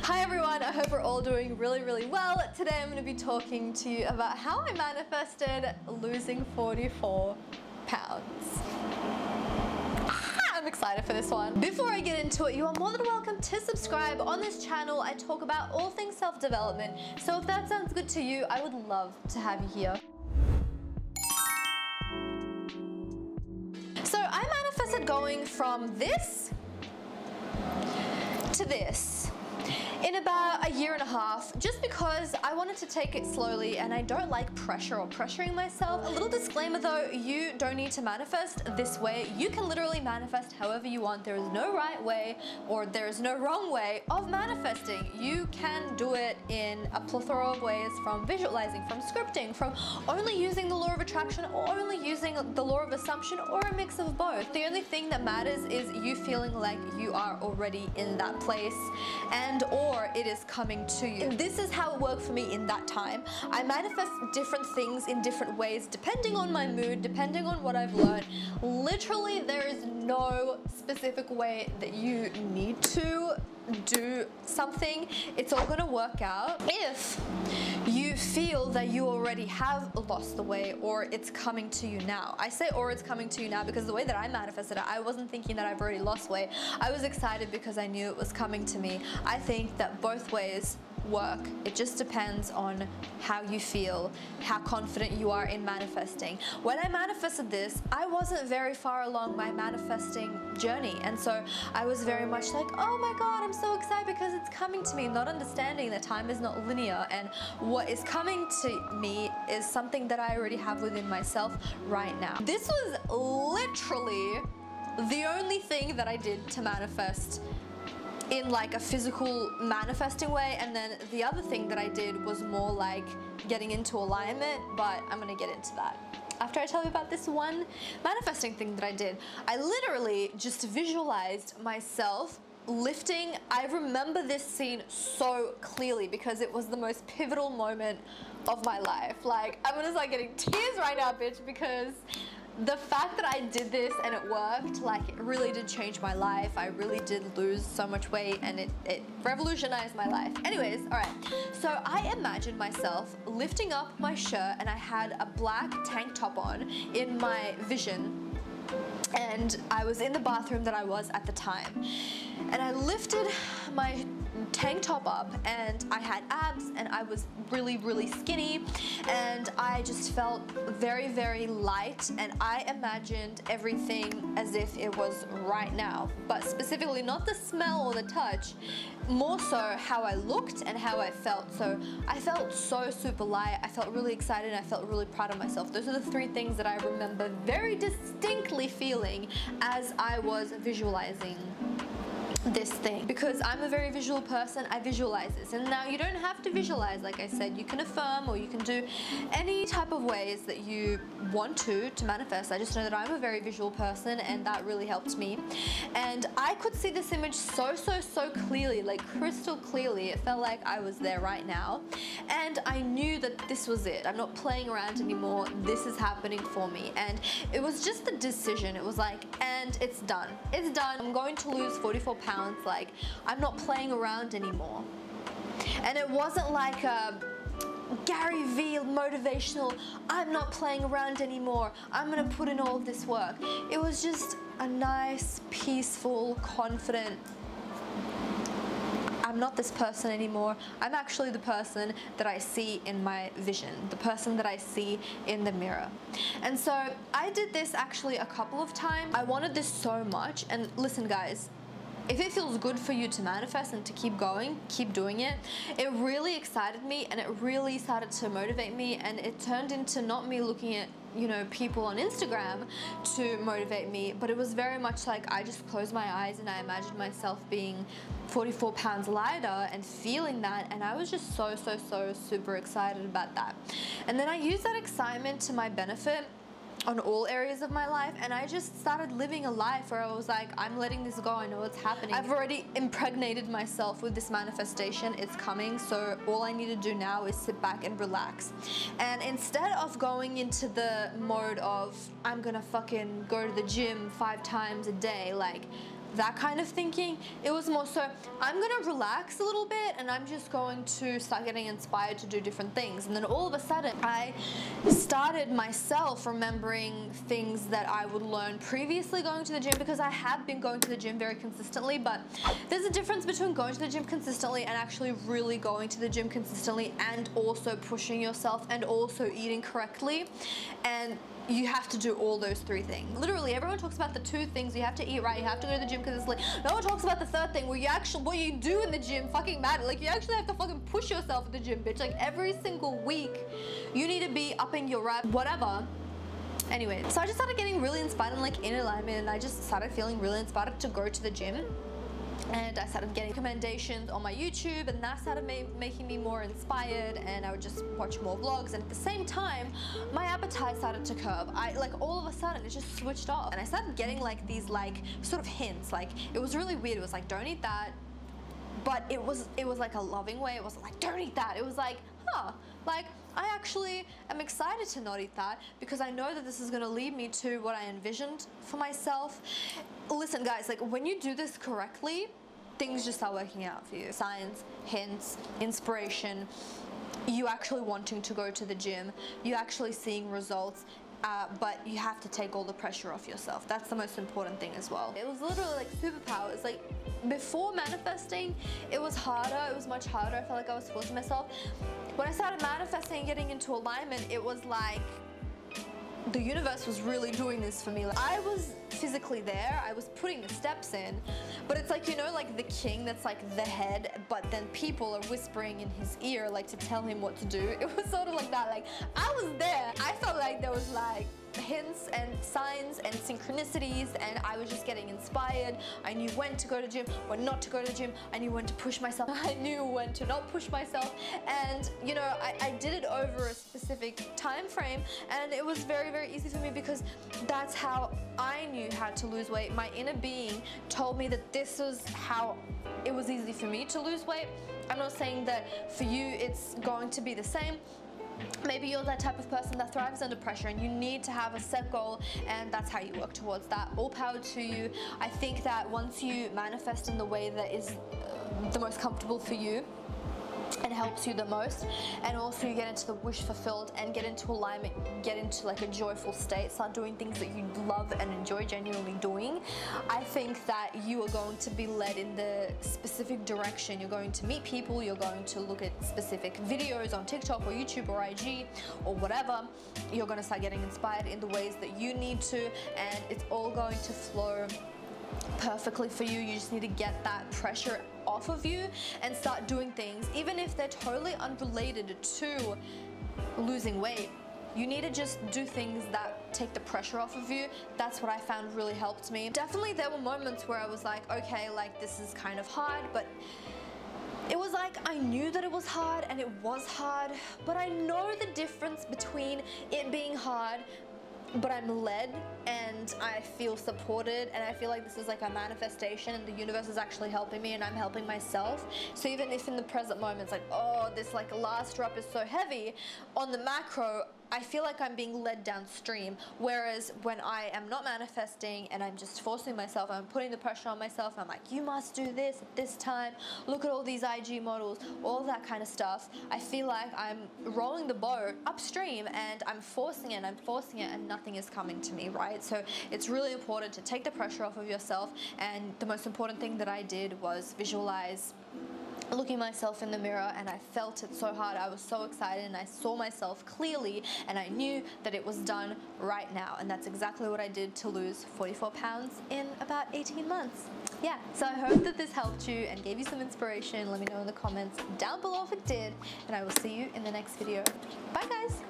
Hi everyone, I hope we're all doing really well. Today I'm going to be talking to you about how I manifested losing 44 pounds. I'm excited for this one. Before I get into it, you are more than welcome to subscribe. On this channel, I talk about all things self-development. So if that sounds good to you, I would love to have you here. So I manifested going from this to this in about a year and a half, just because I wanted to take it slowly and I don't like pressure or pressuring myself. A little disclaimer though, you don't need to manifest this way. You can literally manifest however you want. There is no right way or there is no wrong way of manifesting. You can do it in a plethora of ways, from visualizing, from scripting, from only using the law of attraction or only using the law of assumption, or a mix of both. The only thing that matters is you feeling like you are already in that place and or it is coming to you. And this is how it worked for me in that time. I manifest different things in different ways depending on my mood, depending on what I've learned. Literally, there is no specific way that you need to do something. It's all gonna work out if you feel that you already have lost the weight or it's coming to you now. I say or it's coming to you now because the way that I manifested it, I wasn't thinking that I've already lost weight. I was excited because I knew it was coming to me. I think that both ways work. It just depends on how you feel, how confident you are in manifesting. When I manifested this, I wasn't very far along my manifesting journey, and so I was very much like, oh my god, I'm so excited because it's coming to me, not understanding that time is not linear and what is coming to me is something that I already have within myself right now. This was literally the only thing that I did to manifest in like a physical manifesting way, and then the other thing that I did was more like getting into alignment, but I'm gonna get into that after I tell you about this one manifesting thing that I did. I literally just visualized myself lifting. I remember this scene so clearly because it was the most pivotal moment of my life. Like, I'm gonna start getting tears right now, bitch, because the fact that I did this and it worked, like, it really did change my life. I really did lose so much weight and it revolutionized my life. Anyways, all right. So I imagined myself lifting up my shirt and I had a black tank top on in my vision. And I was in the bathroom that I was at the time. And I lifted my tank top up and I had abs and I was really skinny and I just felt very light, and I imagined everything as if it was right now, but specifically not the smell or the touch, more so how I looked and how I felt. So I felt so super light, I felt really excited, and I felt really proud of myself. Those are the three things that I remember very distinctly feeling as I was visualizing this thing. Because I'm a very visual person, I visualize this. And now you don't have to visualize, like I said, you can affirm or you can do any type of ways that you want to manifest. I just know that I'm a very visual person and that really helped me. And I could see this image so clearly, like crystal clearly. It felt like I was there right now. And I knew that this was it. I'm not playing around anymore. This is happening for me. And it was just a decision. It was like, and it's done. It's done. I'm going to lose 44 pounds. Like, I'm not playing around anymore. And it wasn't like a Gary V motivational, I'm not playing around anymore, I'm gonna put in all of this work. It was just a nice, peaceful, confident, I'm not this person anymore. I'm actually the person that I see in my vision, the person that I see in the mirror. And so I did this actually a couple of times. I wanted this so much, and listen guys, if it feels good for you to manifest and to keep going, keep doing it. It really excited me and it really started to motivate me, and it turned into not me looking at, you know, people on Instagram to motivate me, but it was very much like I just closed my eyes and I imagined myself being 44 pounds lighter and feeling that, and I was just so super excited about that. And then I used that excitement to my benefit on all areas of my life, and I just started living a life where I was like, I'm letting this go, I know what's happening. I've already impregnated myself with this manifestation, it's coming, so all I need to do now is sit back and relax. And instead of going into the mode of, I'm gonna fucking go to the gym 5 times a day, like, that kind of thinking. It was more so, I'm gonna relax a little bit and I'm just going to start getting inspired to do different things. And then all of a sudden, I started myself remembering things that I would learn previously going to the gym, because I have been going to the gym very consistently, but there's a difference between going to the gym consistently and actually really going to the gym consistently and also pushing yourself and also eating correctly. And you have to do all those three things. Literally, everyone talks about the two things. You have to eat right, you have to go to the gym consistently. No one talks about the third thing, where you actually, what you do in the gym fucking matter. Like, you actually have to fucking push yourself at the gym, bitch. Like, every single week, you need to be upping your rep, whatever. Anyway, so I just started getting really inspired and like in alignment, and I just started feeling really inspired to go to the gym. And I started getting recommendations on my YouTube, and that started making me more inspired, and I would just watch more vlogs. And at the same time, my appetite started to curb. Like, all of a sudden, it just switched off, and I started getting like these like sort of hints. Like, it was really weird. It was like, don't eat that, but it was like a loving way. It wasn't like, don't eat that. It was like, huh, like, I actually am excited to not eat that, because I know that this is going to lead me to what I envisioned for myself. Listen, guys, like, when you do this correctly, things just start working out for you. Signs, hints, inspiration, you actually wanting to go to the gym, you actually seeing results, but you have to take all the pressure off yourself. That's the most important thing as well. It was literally like superpowers. Like, before manifesting, it was harder. It was much harder. I felt like I was forcing myself. When I started manifesting and getting into alignment, it was like the universe was really doing this for me. Like, I was physically there, I was putting the steps in, but it's like, you know, like the king that's like the head, but then people are whispering in his ear like to tell him what to do. It was sort of like that. Like, I was there. I felt like there was like hints and signs and synchronicities, and I was just getting inspired. I knew when to go to the gym, when not to go to the gym. I knew when to push myself. I knew when to not push myself. And you know, I did it over a specific time frame, and it was very, very easy for me, because that's how I knew how to lose weight. My inner being told me that this was how it was easy for me to lose weight. I'm not saying that for you it's going to be the same. Maybe you're that type of person that thrives under pressure, and you need to have a set goal, and that's how you work towards that. All power to you. I think that once you manifest in the way that is the most comfortable for you and helps you the most, and also you get into the wish fulfilled and get into alignment, get into like a joyful state, start doing things that you love and enjoy genuinely doing, I think that you are going to be led in the specific direction. You're going to meet people, you're going to look at specific videos on TikTok or YouTube or IG or whatever. You're going to start getting inspired in the ways that you need to, and it's all going to flow perfectly for you. You just need to get that pressure off of you and start doing things, even if they're totally unrelated to losing weight. You need to just do things that take the pressure off of you. That's what I found really helped me. Definitely there were moments where I was like, okay, like this is kind of hard, but it was like I knew that it was hard, and it was hard, but I know the difference between it being hard but I'm led and I feel supported, and I feel like this is like a manifestation and the universe is actually helping me and I'm helping myself. So even if in the present moment it's like, oh, this like last drop is so heavy, on the macro I feel like I'm being led downstream. Whereas when I am not manifesting and I'm just forcing myself, I'm putting the pressure on myself, I'm like, you must do this at this time, look at all these IG models, all that kind of stuff. I feel like I'm rolling the boat upstream and I'm forcing it and nothing is coming to me, right? So it's really important to take the pressure off of yourself, and the most important thing that I did was visualize looking myself in the mirror, and I felt it so hard. I was so excited and I saw myself clearly and I knew that it was done right now, and that's exactly what I did to lose 44 pounds in about 18 months. Yeah, so I hope that this helped you and gave you some inspiration. Let me know in the comments down below if it did, and I will see you in the next video. Bye guys!